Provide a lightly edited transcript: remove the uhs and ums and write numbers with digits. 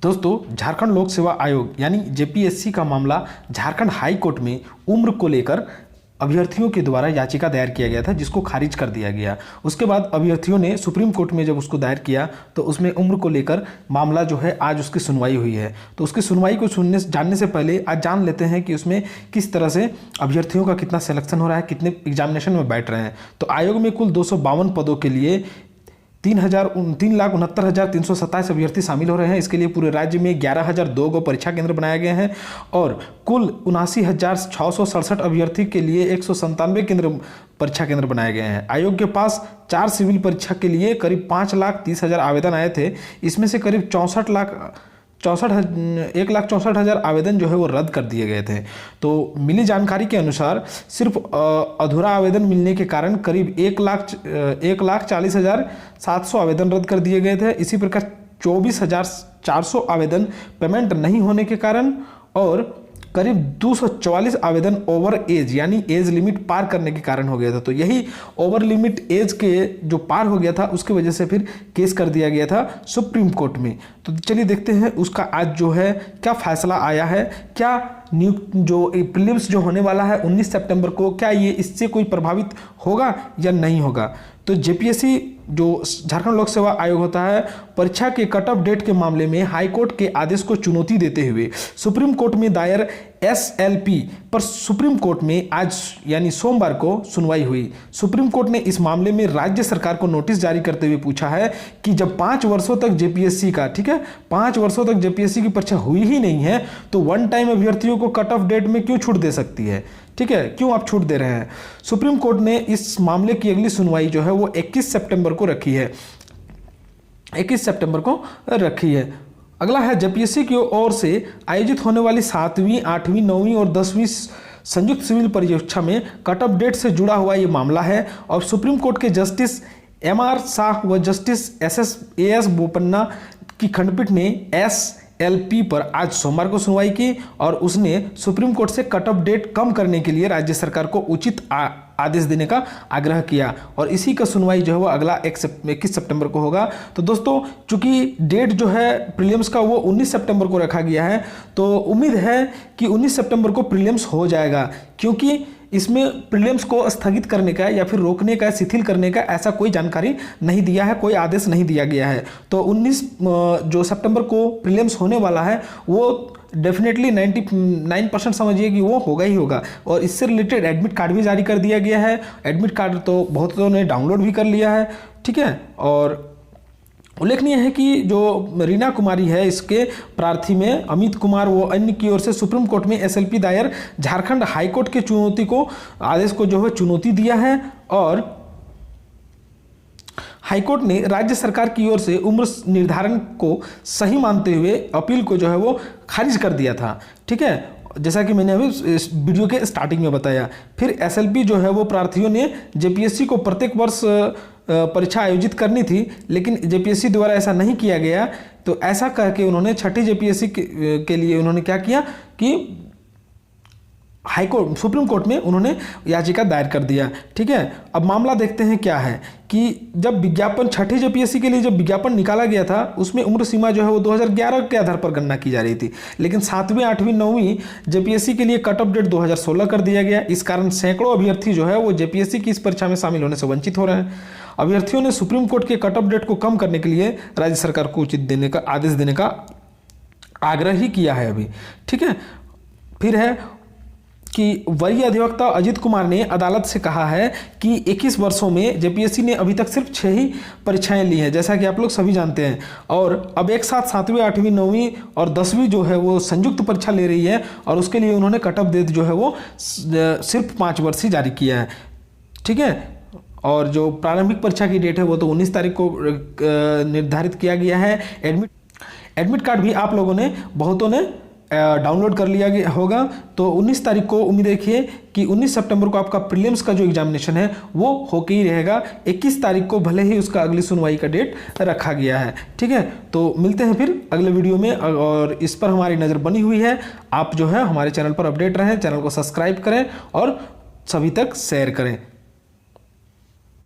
दोस्तों, झारखंड लोक सेवा आयोग यानी जेपीएससी का मामला झारखंड हाई कोर्ट में उम्र को लेकर अभ्यर्थियों के द्वारा याचिका दायर किया गया था, जिसको खारिज कर दिया गया। उसके बाद अभ्यर्थियों ने सुप्रीम कोर्ट में जब उसको दायर किया तो उसमें उम्र को लेकर मामला जो है आज उसकी सुनवाई हुई है। तो उसकी सुनवाई को जानने से पहले आज जान लेते हैं कि उसमें किस तरह से अभ्यर्थियों का कितना सिलेक्शन हो रहा है, कितने एग्जामिनेशन में बैठ रहे हैं। तो आयोग में कुल 252 पदों के लिए 3,69,327 अभ्यर्थी शामिल हो रहे हैं। इसके लिए पूरे राज्य में 11,002 गो परीक्षा केंद्र बनाए गए हैं और कुल 79,667 अभ्यर्थी के लिए 197 परीक्षा केंद्र बनाए गए हैं। आयोग के पास 4 सिविल परीक्षा के लिए करीब 5,30,000 आवेदन आए थे। इसमें से करीब 1,64,000 आवेदन जो है वो रद्द कर दिए गए थे। तो मिली जानकारी के अनुसार सिर्फ अधूरा आवेदन मिलने के कारण करीब 1,40,700 आवेदन रद्द कर दिए गए थे। इसी प्रकार 24,400 आवेदन पेमेंट नहीं होने के कारण और करीब 244 आवेदन ओवर एज यानी एज लिमिट पार करने के कारण हो गया था। तो यही ओवर लिमिट एज के जो पार हो गया था उसकी वजह से फिर केस कर दिया गया था सुप्रीम कोर्ट में। तो चलिए देखते हैं उसका आज जो है क्या फैसला आया है, क्या जो प्रीलिम्स जो होने वाला है 19 सितंबर को, क्या ये इससे कोई प्रभावित होगा या नहीं होगा। तो जेपीएससी जो झारखंड लोक सेवा आयोग होता है, परीक्षा के कट ऑफ डेट के मामले में हाई कोर्ट के आदेश को चुनौती देते हुए सुप्रीम कोर्ट में दायर एसएलपी पर सुप्रीम कोर्ट में आज यानी सोमवार को सुनवाई हुई। सुप्रीम कोर्ट ने इस मामले में राज्य सरकार को नोटिस जारी करते हुए पूछा है कि जब 5 वर्षों तक जेपीएससी का 5 वर्षों तक जेपीएससी की परीक्षा हुई ही नहीं है तो वन टाइम अभ्यर्थियों को कट ऑफ डेट में क्यों छूट दे सकती है, क्यों आप छूट दे रहे हैं। सुप्रीम कोर्ट ने इस मामले की अगली सुनवाई जो है वो 21 सितंबर को रखी है। 21 सितंबर को रखी है। अगला है जेपीएससी की ओर से आयोजित होने वाली 7वीं, 8वीं, 9वीं और 10वीं संयुक्त सिविल परीक्षा में कट ऑफ डेट से जुड़ा हुआ ये मामला है और सुप्रीम कोर्ट के जस्टिस एमआर शाह व जस्टिस एएस बोपन्ना की खंडपीठ ने एसएलपी पर आज सोमवार को सुनवाई की और उसने सुप्रीम कोर्ट से कट ऑफ डेट कम करने के लिए राज्य सरकार को उचित आदेश देने का आग्रह किया और इसी का सुनवाई जो है वो अगला 21 सितंबर को होगा। तो दोस्तों, चूंकि डेट जो है प्रीलिम्स का वो 19 सितंबर को रखा गया है, तो उम्मीद है कि 19 सितंबर को प्रीलिम्स हो जाएगा, क्योंकि इसमें प्रीलिम्स को स्थगित करने का या फिर रोकने का, शिथिल करने का ऐसा कोई जानकारी नहीं दिया है, कोई आदेश नहीं दिया गया है। तो 19 जो सितंबर को प्रीलिम्स होने वाला है वो डेफिनेटली 99% समझिए कि वो होगा ही होगा। और इससे रिलेटेड एडमिट कार्ड भी जारी कर दिया गया है। एडमिट कार्ड तो बहुतों ने डाउनलोड भी कर लिया है, और उल्लेखनीय है कि जो रीना कुमारी है, इसके प्रार्थी में अमित कुमार वो अन्य की ओर से सुप्रीम कोर्ट में एसएलपी दायर झारखंड हाईकोर्ट के आदेश को जो है चुनौती दिया है और हाईकोर्ट ने राज्य सरकार की ओर से उम्र निर्धारण को सही मानते हुए अपील को जो है वो खारिज कर दिया था। जैसा कि मैंने अभी इस वीडियो के स्टार्टिंग में बताया। फिर एसएलपी जो है वो प्रार्थियों ने जेपीएससी को प्रत्येक वर्ष परीक्षा आयोजित करनी थी, लेकिन जेपीएससी द्वारा ऐसा नहीं किया गया। तो ऐसा कह के उन्होंने छठी जेपीएससी के लिए उन्होंने क्या किया कि हाईकोर्ट सुप्रीम कोर्ट में उन्होंने याचिका दायर कर दिया। अब मामला देखते हैं क्या है कि जब विज्ञापन छठी जेपीएससी के लिए जब विज्ञापन निकाला गया था उसमें उम्र सीमा जो है वो 2011 के आधार पर गणना की जा रही थी, लेकिन 7वीं, 8वीं, 9वीं जेपीएससी के लिए कट ऑफ डेट 2016 कर दिया गया। इस कारण सैकड़ों अभ्यर्थी जो है वो जेपीएससी की इस परीक्षा में शामिल होने से वंचित हो रहे हैं। अभ्यर्थियों ने सुप्रीम कोर्ट के कट ऑफ डेट को कम करने के लिए राज्य सरकार को उचित आदेश देने का आग्रह ही किया है अभी। फिर है कि वरीय अधिवक्ता अजित कुमार ने अदालत से कहा है कि 21 वर्षों में जेपीएससी ने अभी तक सिर्फ 6 ही परीक्षाएं ली हैं, जैसा कि आप लोग सभी जानते हैं, और अब एक साथ 7वीं, 8वीं, 9वीं और 10वीं जो है वो संयुक्त परीक्षा ले रही है और उसके लिए उन्होंने कट ऑफ डेट जो है वो सिर्फ 5 वर्ष ही जारी किया है। और जो प्रारंभिक परीक्षा की डेट है वो तो 19 तारीख को निर्धारित किया गया है। एडमिट कार्ड भी आप लोगों ने बहुतों ने डाउनलोड कर लिया गया होगा। तो 19 तारीख को उम्मीद रखिए कि 19 सितंबर को आपका प्रीलिम्स का जो एग्जामिनेशन है वो होके ही रहेगा। 21 तारीख को भले ही उसका अगली सुनवाई का डेट रखा गया है। तो मिलते हैं फिर अगले वीडियो में और इस पर हमारी नज़र बनी हुई है। आप जो है हमारे चैनल पर अपडेट रहें, चैनल को सब्सक्राइब करें और सभी तक शेयर करें।